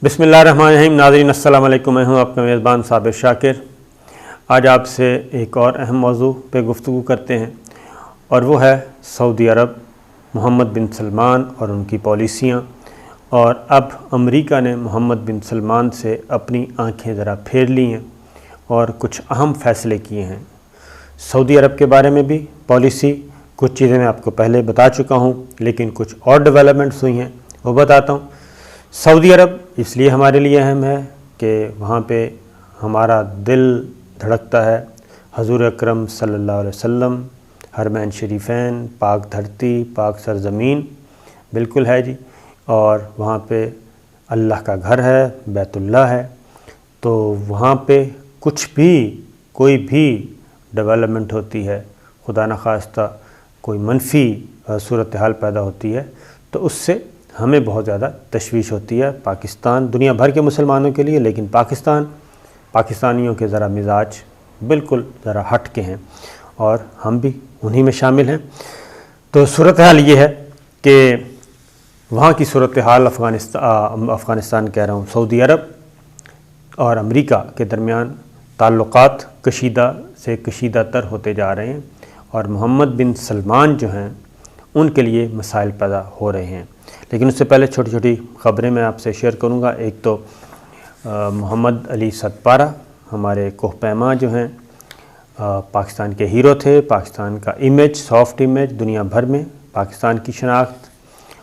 بسم اللہ الرحمن الرحیم۔ ناظرین السلام علیکم، میں ہوں آپ کا میزبان صابر شاکر۔ آج آپ سے ایک اور اہم موضوع پہ گفتگو کرتے ہیں اور وہ ہے سعودی عرب، محمد بن سلمان اور ان کی پالیسیاں۔ اور اب امریکہ نے محمد بن سلمان سے اپنی آنکھیں ذرا پھیر لی ہیں اور کچھ اہم فیصلے کیے ہیں سعودی عرب کے بارے میں بھی۔ پالیسی کچھ چیزیں میں آپ کو پہلے بتا چکا ہوں، لیکن کچھ اور ڈیولپمنٹس ہوئی ہیں وہ بتاتا ہوں۔ سعودی عرب اس لیے ہمارے لیے اہم ہے کہ وہاں پہ ہمارا دل دھڑکتا ہے۔ حضور اکرم صلی اللہ علیہ وسلم، حرمین شریفین، پاک دھرتی، پاک سرزمین بالکل ہے جی، اور وہاں پہ اللہ کا گھر ہے، بیت اللہ ہے۔ تو وہاں پہ کچھ بھی کوئی بھی ڈیولپمنٹ ہوتی ہے، خدا نخواستہ کوئی منفی صورتحال پیدا ہوتی ہے تو اس سے ہمیں بہت زیادہ تشویش ہوتی ہے، پاکستان، دنیا بھر کے مسلمانوں کے لیے، لیکن پاکستانیوں کے ذرا مزاج بالکل ذرا ہٹ کے ہیں اور ہم بھی انہی میں شامل ہیں۔ تو صورتحال یہ ہے کہ وہاں کی صورتحال افغانستان کہہ رہا ہوں، سعودی عرب اور امریکہ کے درمیان تعلقات کشیدہ سے کشیدہ تر ہوتے جا رہے ہیں، اور محمد بن سلمان جو ہیں ان کے لیے مسائل پیدا ہو رہے ہیں۔ لیکن اس سے پہلے چھوٹی چھوٹی خبریں میں آپ سے شیئر کروں گا۔ ایک تو محمد علی ستپارہ، ہمارے کوہ پیما جو ہیں، پاکستان کے ہیرو تھے، پاکستان کا امیج، سافٹ امیج دنیا بھر میں، پاکستان کی شناخت،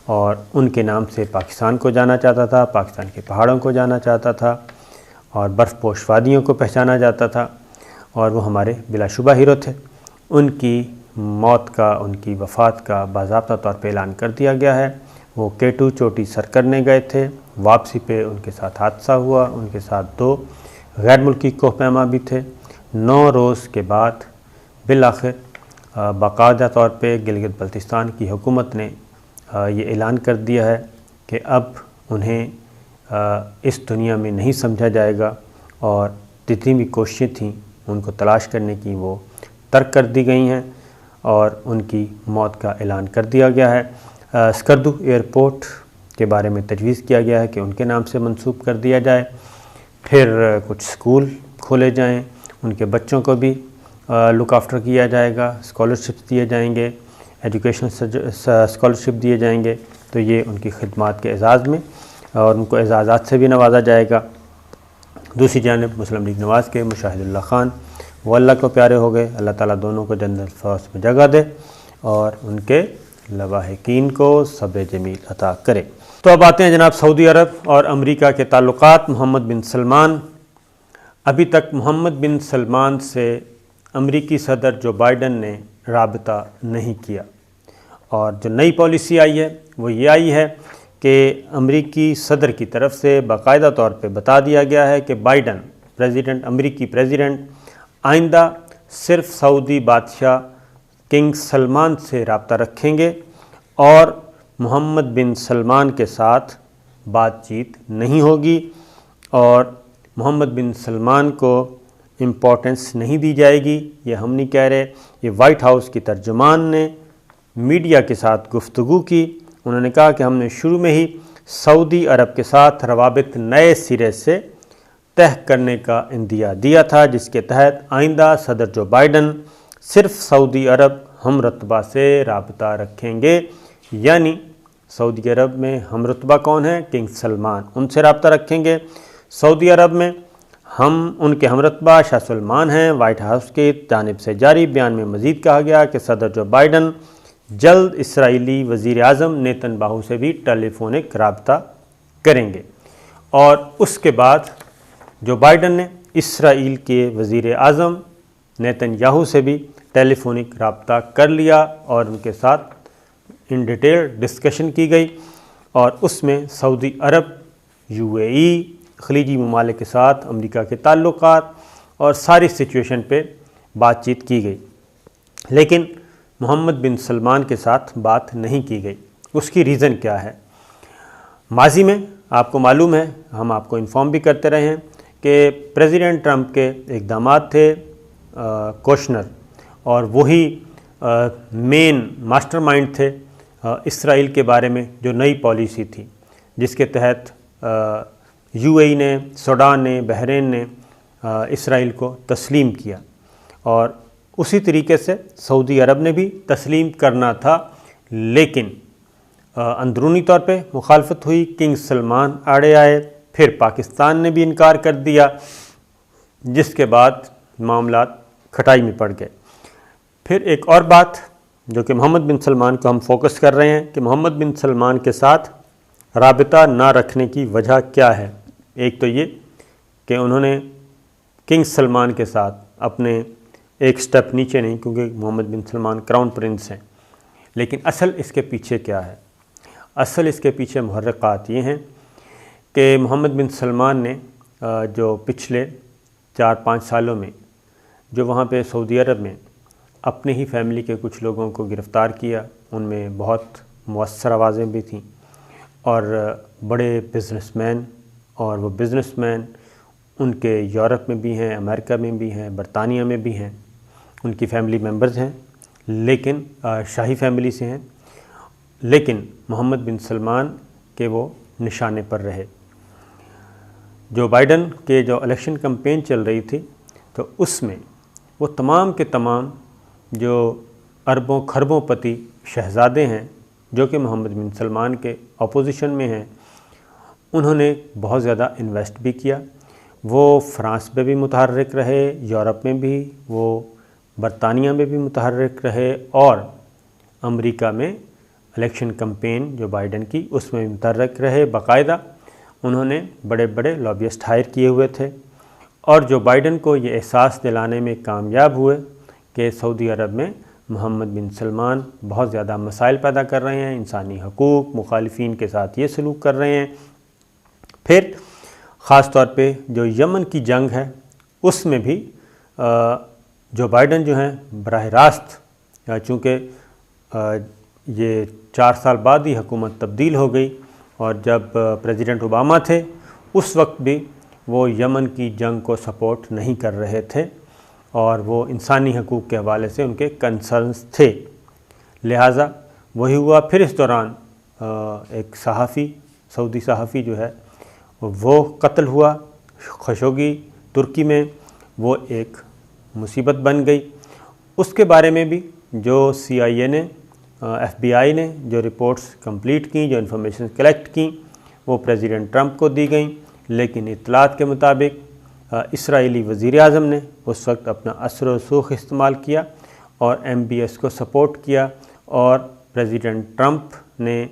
اور ان کے نام سے پاکستان کو جانا چاہتا تھا، پاکستان کے پہاڑوں کو جانا چاہتا تھا، اور برف پوش وادیوں کو پہچانا جاتا تھا، اور وہ ہمارے بلا شبہ ہیرو تھے۔ ان کی موت کا، ان کی وفات کا باضابطہ طور پہ اعلان کر دیا گیا ہے۔ وہ K2 چوٹی سر کرنے گئے تھے، واپسی پہ ان کے ساتھ حادثہ ہوا، ان کے ساتھ 2 غیر ملکی کوہ پیما بھی تھے۔ 9 روز کے بعد بالآخر باقاعدہ طور پہ گلگت بلتستان کی حکومت نے یہ اعلان کر دیا ہے کہ اب انہیں اس دنیا میں نہیں سمجھا جائے گا، اور جتنی بھی کوششیں تھیں ان کو تلاش کرنے کی وہ ترک کر دی گئی ہیں، اور ان کی موت کا اعلان کر دیا گیا ہے۔ اسکردو ایئرپورٹ کے بارے میں تجویز کیا گیا ہے کہ ان کے نام سے منسوب کر دیا جائے۔ پھر کچھ سکول کھولے جائیں، ان کے بچوں کو بھی لک آفٹر کیا جائے گا، اسکالرشپس دیے جائیں گے، ایجوکیشن اسکالرشپ دیے جائیں گے، تو یہ ان کی خدمات کے اعزاز میں، اور ان کو اعزازات سے بھی نوازا جائے گا۔ دوسری جانب مسلم لیگ نواز کے مشاہد اللہ خان، وہ اللہ کو پیارے ہو گئے، اللہ تعالیٰ دونوں کو جنت الفردوس میں جگہ دے اور ان کے لواحقین کو صبر جمیل عطا کرے۔ تو اب آتے ہیں جناب سعودی عرب اور امریکہ کے تعلقات۔ محمد بن سلمان، ابھی تک محمد بن سلمان سے امریکی صدر جو بائیڈن نے رابطہ نہیں کیا، اور جو نئی پالیسی آئی ہے وہ یہ آئی ہے کہ امریکی صدر کی طرف سے باقاعدہ طور پہ بتا دیا گیا ہے کہ بائیڈن امریکی پریزیڈنٹ آئندہ صرف سعودی بادشاہ کنگ سلمان سے رابطہ رکھیں گے، اور محمد بن سلمان کے ساتھ بات چیت نہیں ہوگی، اور محمد بن سلمان کو امپورٹنس نہیں دی جائے گی۔ یہ ہم نہیں کہہ رہے، یہ وائٹ ہاؤس کی ترجمان نے میڈیا کے ساتھ گفتگو کی۔ انہوں نے کہا کہ ہم نے شروع میں ہی سعودی عرب کے ساتھ روابط نئے سرے سے طے کرنے کا عندیہ دیا تھا، جس کے تحت آئندہ صدر جو بائیڈن صرف سعودی عرب ہم رتبہ سے رابطہ رکھیں گے، یعنی سعودی عرب میں ہم رتبہ کون ہیں؟ کنگ سلمان، ان سے رابطہ رکھیں گے۔ سعودی عرب میں ان کے ہم رتبہ شاہ سلمان ہیں۔ وائٹ ہاؤس کی جانب سے جاری بیان میں مزید کہا گیا کہ صدر جو بائیڈن جلد اسرائیلی وزیر اعظم نیتن یاہو سے بھی ٹیلی فونک رابطہ کریں گے، اور اس کے بعد جو بائیڈن نے اسرائیل کے وزیر اعظم نیتن یاہو سے بھی ٹیلی فونک رابطہ کر لیا، اور ان کے ساتھ ان ڈیٹیل ڈسکشن کی گئی، اور اس میں سعودی عرب، UAE، خلیجی ممالک کے ساتھ امریکہ کے تعلقات اور ساری سچویشن پہ بات چیت کی گئی، لیکن محمد بن سلمان کے ساتھ بات نہیں کی گئی۔ اس کی ریزن کیا ہے؟ ماضی میں آپ کو معلوم ہے، ہم آپ کو انفارم بھی کرتے رہے ہیں کہ پریزیڈنٹ ٹرمپ کے ایک داماد تھے کوشنر، اور وہی مین ماسٹر مائنڈ تھے اسرائیل کے بارے میں جو نئی پالیسی تھی، جس کے تحت UAE نے، سوڈان نے، بحرین نے اسرائیل کو تسلیم کیا، اور اسی طریقے سے سعودی عرب نے بھی تسلیم کرنا تھا، لیکن اندرونی طور پہ مخالفت ہوئی، کنگ سلمان آڑے آئے، پھر پاکستان نے بھی انکار کر دیا، جس کے بعد معاملات کھٹائی میں پڑ گئے۔ پھر ایک اور بات جو کہ محمد بن سلمان کو ہم فوکس کر رہے ہیں کہ محمد بن سلمان کے ساتھ رابطہ نہ رکھنے کی وجہ کیا ہے۔ ایک تو یہ کہ انہوں نے کنگ سلمان کے ساتھ اپنے ایک سٹیپ نیچے نہیں، کیونکہ محمد بن سلمان کراؤن پرنس ہیں، لیکن اصل اس کے پیچھے کیا ہے؟ اصل اس کے پیچھے محرکات یہ ہیں کہ محمد بن سلمان نے جو پچھلے 4-5 سالوں میں جو وہاں پہ سعودی عرب میں اپنے ہی فیملی کے کچھ لوگوں کو گرفتار کیا، ان میں بہت مؤثر آوازیں بھی تھیں، اور بڑے بزنس مین، اور وہ بزنس مین ان کے یورپ میں بھی ہیں، امریکہ میں بھی ہیں، برطانیہ میں بھی ہیں، ان کی فیملی ممبرز ہیں، لیکن شاہی فیملی سے ہیں، لیکن محمد بن سلمان کے وہ نشانے پر رہے۔ جو بائیڈن کے جو الیکشن کمپین چل رہی تھی، تو اس میں وہ تمام کے تمام جو اربوں کھربوں پتی شہزادے ہیں جو کہ محمد بن سلمان کے اپوزیشن میں ہیں، انہوں نے بہت زیادہ انویسٹ بھی کیا۔ وہ فرانس میں بھی متحرک رہے، یورپ میں بھی، وہ برطانیہ میں بھی متحرک رہے، اور امریکہ میں الیکشن کمپین جو بائیڈن کی اس میں متحرک رہے۔ باقاعدہ انہوں نے بڑے بڑے لابیسٹ ہائر کیے ہوئے تھے، اور جو بائیڈن کو یہ احساس دلانے میں کامیاب ہوئے کہ سعودی عرب میں محمد بن سلمان بہت زیادہ مسائل پیدا کر رہے ہیں، انسانی حقوق، مخالفین کے ساتھ یہ سلوک کر رہے ہیں۔ پھر خاص طور پہ جو یمن کی جنگ ہے، اس میں بھی جو بائیڈن جو ہیں براہ راست، چونکہ یہ 4 سال بعد ہی حکومت تبدیل ہو گئی، اور جب پریزیڈنٹ اوباما تھے اس وقت بھی وہ یمن کی جنگ کو سپورٹ نہیں کر رہے تھے، اور وہ انسانی حقوق کے حوالے سے ان کے کنسرنز تھے، لہٰذا وہی ہوا۔ پھر اس دوران ایک صحافی، سعودی صحافی جو ہے وہ قتل ہوا خشوگی، ترکی میں، وہ ایک مصیبت بن گئی۔ اس کے بارے میں بھی جو CIA نے، FBI نے جو رپورٹس کمپلیٹ کیں، جو انفارمیشن کلیکٹ کیں، وہ پریزیڈنٹ ٹرمپ کو دی گئیں، لیکن اطلاعات کے مطابق اسرائیلی وزیر اعظم نے اس وقت اپنا اثر و رسوخ استعمال کیا اور MBS کو سپورٹ کیا، اور پریزیڈنٹ ٹرمپ نے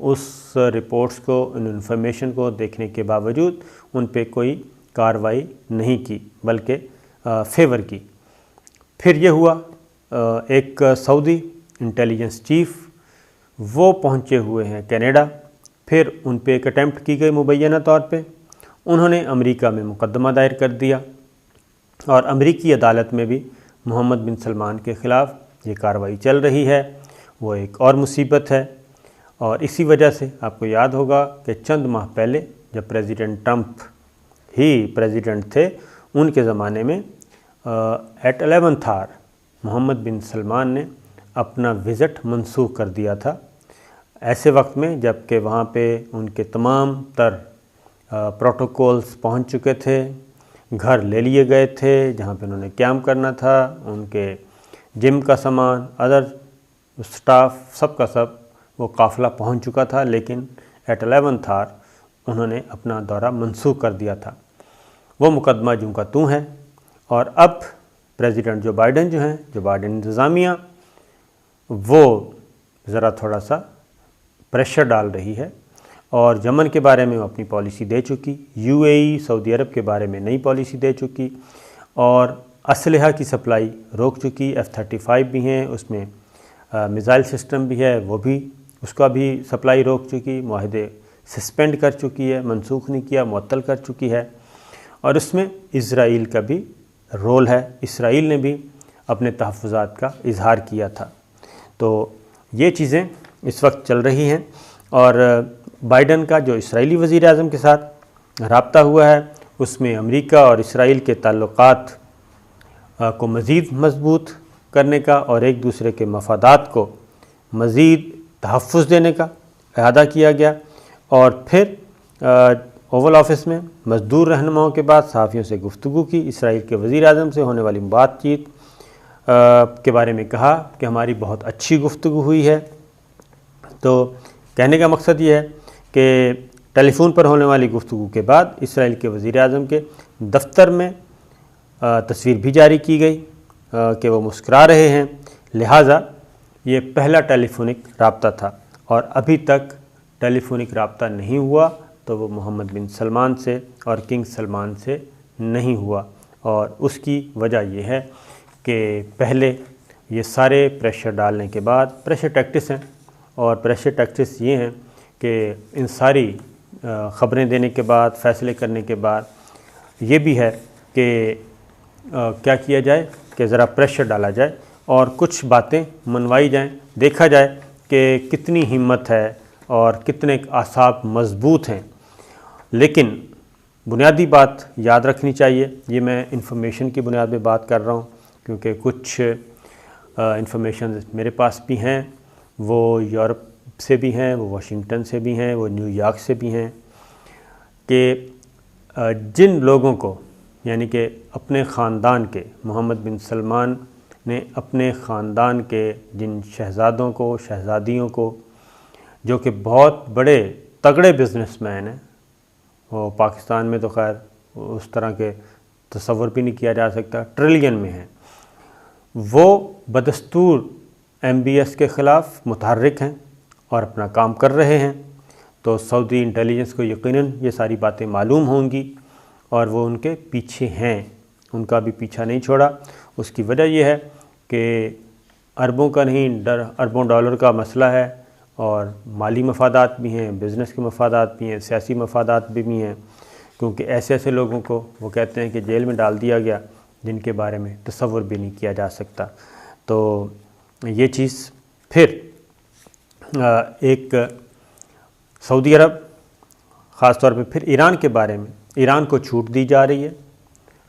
اس رپورٹس کو، ان انفارمیشن کو دیکھنے کے باوجود ان پہ کوئی کارروائی نہیں کی، بلکہ فیور کی۔ پھر یہ ہوا ایک سعودی انٹیلیجنس چیف، وہ پہنچے ہوئے ہیں کینیڈا، پھر ان پہ ایک اٹیمپٹ کی گئی مبینہ طور پہ، انہوں نے امریکہ میں مقدمہ دائر کر دیا، اور امریکی عدالت میں بھی محمد بن سلمان کے خلاف یہ کارروائی چل رہی ہے۔ وہ ایک اور مصیبت ہے، اور اسی وجہ سے آپ کو یاد ہوگا کہ چند ماہ پہلے جب پریزیڈنٹ ٹرمپ ہی پریزیڈنٹ تھے، ان کے زمانے میں ایٹ 11th hour محمد بن سلمان نے اپنا وزٹ منسوخ کر دیا تھا، ایسے وقت میں جب کہ وہاں پہ ان کے تمام تر پروٹوکولز پہنچ چکے تھے، گھر لے لیے گئے تھے جہاں پہ انہوں نے قیام کرنا تھا، ان کے جم کا سامان، ادر سٹاف، سب کا سب وہ قافلہ پہنچ چکا تھا، لیکن ایٹ 11th hour انہوں نے اپنا دورہ منسوخ کر دیا تھا۔ وہ مقدمہ جوں کا توں ہے، اور اب پریزیڈنٹ جو بائیڈن جو ہیں، جو بائیڈن انتظامیہ، وہ ذرا تھوڑا سا پریشر ڈال رہی ہے، اور یمن کے بارے میں وہ اپنی پالیسی دے چکی، UAE سعودی عرب کے بارے میں نئی پالیسی دے چکی، اور اسلحہ کی سپلائی روک چکی، F-35 بھی ہیں، اس میں میزائل سسٹم بھی ہے، وہ بھی اس کا بھی سپلائی روک چکی، معاہدے سسپینڈ کر چکی ہے، منسوخ نہیں کیا، معطل کر چکی ہے، اور اس میں اسرائیل کا بھی رول ہے، اسرائیل نے بھی اپنے تحفظات کا اظہار کیا تھا۔ تو یہ چیزیں اس وقت چل رہی ہیں، اور بائیڈن کا جو اسرائیلی وزیر اعظم کے ساتھ رابطہ ہوا ہے، اس میں امریکہ اور اسرائیل کے تعلقات کو مزید مضبوط کرنے کا اور ایک دوسرے کے مفادات کو مزید تحفظ دینے کا اعادہ کیا گیا، اور پھر اوول آفس میں مزدور رہنماؤں کے بعد صحافیوں سے گفتگو کی۔ اسرائیل کے وزیر اعظم سے ہونے والی بات چیت کے بارے میں کہا کہ ہماری بہت اچھی گفتگو ہوئی ہے۔ تو کہنے کا مقصد یہ ہے کہ ٹیلی فون پر ہونے والی گفتگو کے بعد اسرائیل کے وزیر اعظم کے دفتر میں تصویر بھی جاری کی گئی کہ وہ مسکرا رہے ہیں، لہٰذا یہ پہلا ٹیلی فونک رابطہ تھا، اور ابھی تک ٹیلی فونک رابطہ نہیں ہوا تو وہ محمد بن سلمان سے اور کنگ سلمان سے نہیں ہوا، اور اس کی وجہ یہ ہے کہ پہلے یہ سارے پریشر ڈالنے کے بعد پریشر ٹیکٹس ہیں، اور پریشر ٹیکٹس یہ ہیں کہ ان ساری خبریں دینے کے بعد فیصلے کرنے کے بعد یہ بھی ہے کہ کیا کیا جائے کہ ذرا پریشر ڈالا جائے اور کچھ باتیں منوائی جائیں، دیکھا جائے کہ کتنی ہمت ہے اور کتنے اعصاب مضبوط ہیں۔ لیکن بنیادی بات یاد رکھنی چاہیے، یہ میں انفارمیشن کی بنیاد پہ بات کر رہا ہوں کیونکہ کچھ انفارمیشن میرے پاس بھی ہیں، وہ یورپ سے بھی ہیں، وہ واشنگٹن سے بھی ہیں، وہ نیو یارک سے بھی ہیں، کہ جن لوگوں کو یعنی کہ اپنے خاندان کے محمد بن سلمان نے اپنے خاندان کے جن شہزادوں کو شہزادیوں کو جو کہ بہت بڑے تگڑے بزنس مین ہیں، وہ پاکستان میں تو خیر اس طرح کے تصور بھی نہیں کیا جا سکتا، ٹریلین میں ہیں، وہ بدستور MBS کے خلاف متحرک ہیں اور اپنا کام کر رہے ہیں، تو سعودی انٹیلیجنس کو یقیناً یہ ساری باتیں معلوم ہوں گی اور وہ ان کے پیچھے ہیں، ان کا بھی پیچھا نہیں چھوڑا۔ اس کی وجہ یہ ہے کہ اربوں کا نہیں اربوں ڈالر کا مسئلہ ہے، اور مالی مفادات بھی ہیں، بزنس کے مفادات بھی ہیں، سیاسی مفادات بھی ہیں، کیونکہ ایسے ایسے لوگوں کو وہ کہتے ہیں کہ جیل میں ڈال دیا گیا جن کے بارے میں تصور بھی نہیں کیا جا سکتا۔ تو یہ چیز پھر ایک سعودی عرب خاص طور پہ پھر ایران کے بارے میں ایران کو چھوٹ دی جا رہی ہے۔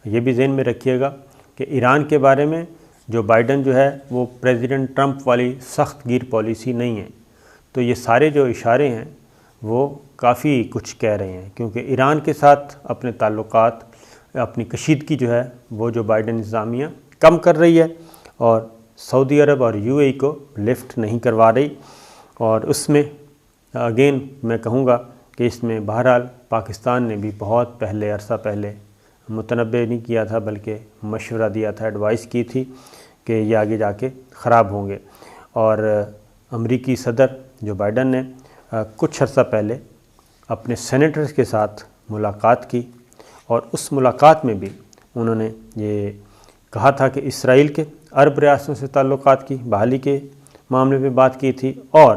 یہ بھی ذہن میں رکھیے گا کہ ایران کے بارے میں جو بائیڈن جو ہے وہ پریزیڈنٹ ٹرمپ والی سخت گیر پالیسی نہیں ہے، تو یہ سارے جو اشارے ہیں وہ کافی کچھ کہہ رہے ہیں، کیونکہ ایران کے ساتھ اپنے تعلقات اپنی کشیدگی جو ہے وہ جو بائیڈن انتظامیہ کم کر رہی ہے اور سعودی عرب اور UAE کو لفٹ نہیں کروا رہی، اور اس میں اگین میں کہوں گا کہ اس میں بہرحال پاکستان نے بھی بہت پہلے عرصہ پہلے متنبع نہیں کیا تھا بلکہ مشورہ دیا تھا، ایڈوائس کی تھی کہ یہ آگے جا کے خراب ہوں گے، اور امریکی صدر جو بائیڈن نے کچھ عرصہ پہلے اپنے سینیٹرز کے ساتھ ملاقات کی، اور اس ملاقات میں بھی انہوں نے یہ کہا تھا کہ اسرائیل کے عرب ریاستوں سے تعلقات کی بحالی کے معاملے پہ بات کی تھی، اور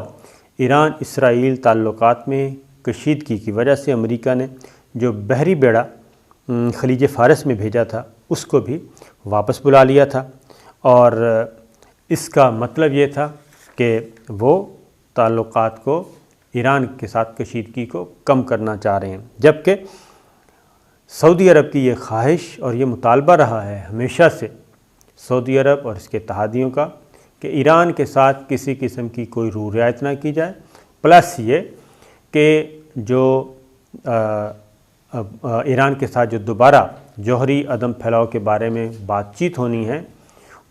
ایران اسرائیل تعلقات میں کشیدگی کی وجہ سے امریکہ نے جو بحری بیڑا خلیج فارس میں بھیجا تھا اس کو بھی واپس بلا لیا تھا، اور اس کا مطلب یہ تھا کہ وہ تعلقات کو ایران کے ساتھ کشیدگی کو کم کرنا چاہ رہے ہیں، جبکہ سعودی عرب کی یہ خواہش اور یہ مطالبہ رہا ہے ہمیشہ سے سعودی عرب اور اس کے اتحادیوں کا کہ ایران کے ساتھ کسی قسم کی کوئی رو رعایت نہ کی جائے، پلس یہ کہ جو ایران کے ساتھ جو دوبارہ جوہری عدم پھیلاؤ کے بارے میں بات چیت ہونی ہے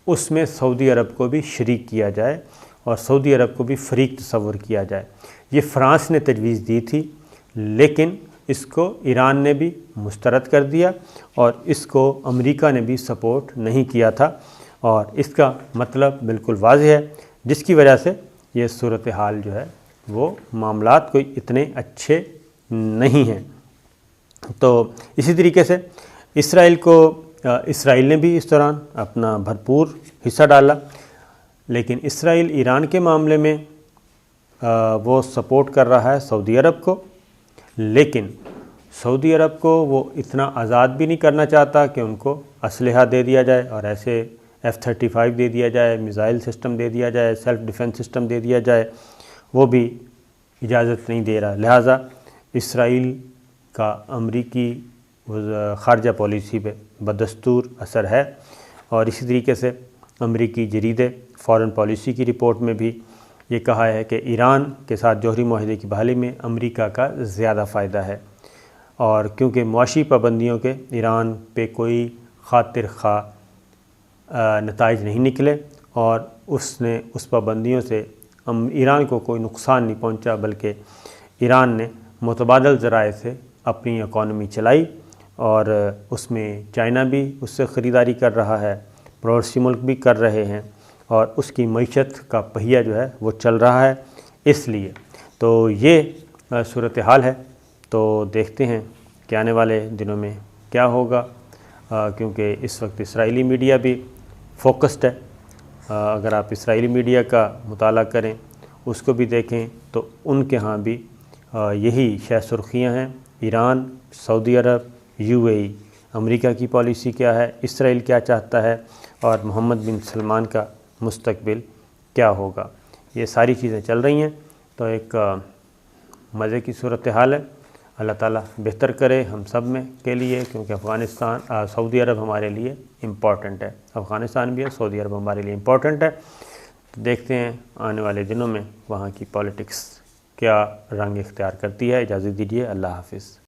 اس میں سعودی عرب کو بھی شریک کیا جائے اور سعودی عرب کو بھی فریق تصور کیا جائے۔ یہ فرانس نے تجویز دی تھی، لیکن اس کو ایران نے بھی مسترد کر دیا اور اس کو امریکہ نے بھی سپورٹ نہیں کیا تھا، اور اس کا مطلب بالکل واضح ہے، جس کی وجہ سے یہ صورتحال جو ہے وہ معاملات کوئی اتنے اچھے نہیں ہیں۔ تو اسی طریقے سے اسرائیل نے بھی اس دوران اپنا بھرپور حصہ ڈالا، لیکن اسرائیل ایران کے معاملے میں وہ سپورٹ کر رہا ہے سعودی عرب کو، لیکن سعودی عرب کو وہ اتنا آزاد بھی نہیں کرنا چاہتا کہ ان کو اسلحہ دے دیا جائے اور ایسے F-35 دے دیا جائے، میزائل سسٹم دے دیا جائے، سیلف ڈیفنس سسٹم دے دیا جائے، وہ بھی اجازت نہیں دے رہا، لہٰذا اسرائیل کا امریکی خارجہ پالیسی پہ بدستور اثر ہے۔ اور اسی طریقے سے امریکی جریدے فارن پالیسی کی رپورٹ میں بھی یہ کہا ہے کہ ایران کے ساتھ جوہری معاہدے کی بحالی میں امریکہ کا زیادہ فائدہ ہے، اور کیونکہ معاشی پابندیوں کے ایران پہ کوئی خاطر خواہ نتائج نہیں نکلے اور اس پابندیوں سے ایران کو کوئی نقصان نہیں پہنچا، بلکہ ایران نے متبادل ذرائع سے اپنی اکانومی چلائی اور اس میں چائنا بھی اس سے خریداری کر رہا ہے، پڑوسی ملک بھی کر رہے ہیں اور اس کی معیشت کا پہیہ جو ہے وہ چل رہا ہے۔ اس لیے تو یہ صورتحال ہے۔ تو دیکھتے ہیں کہ آنے والے دنوں میں کیا ہوگا، کیونکہ اس وقت اسرائیلی میڈیا بھی فوکسڈ ہے۔ اگر آپ اسرائیلی میڈیا کا مطالعہ کریں، اس کو بھی دیکھیں تو ان کے ہاں بھی یہی شہ سرخیاں ہیں۔ ایران، سعودی عرب، UAE، امریکہ کی پالیسی کیا ہے، اسرائیل کیا چاہتا ہے اور محمد بن سلمان کا مستقبل کیا ہوگا، یہ ساری چیزیں چل رہی ہیں۔ تو ایک مزے کی صورتحال ہے۔ اللہ تعالیٰ بہتر کرے ہم سب میں کے لیے، کیونکہ سعودی عرب ہمارے لیے امپورٹنٹ ہے، افغانستان بھی ہے، سعودی عرب ہمارے لیے امپورٹنٹ ہے۔ تو دیکھتے ہیں آنے والے دنوں میں وہاں کی پالیٹکس کیا رنگ اختیار کرتی ہے۔ اجازت دیجیے، اللہ حافظ۔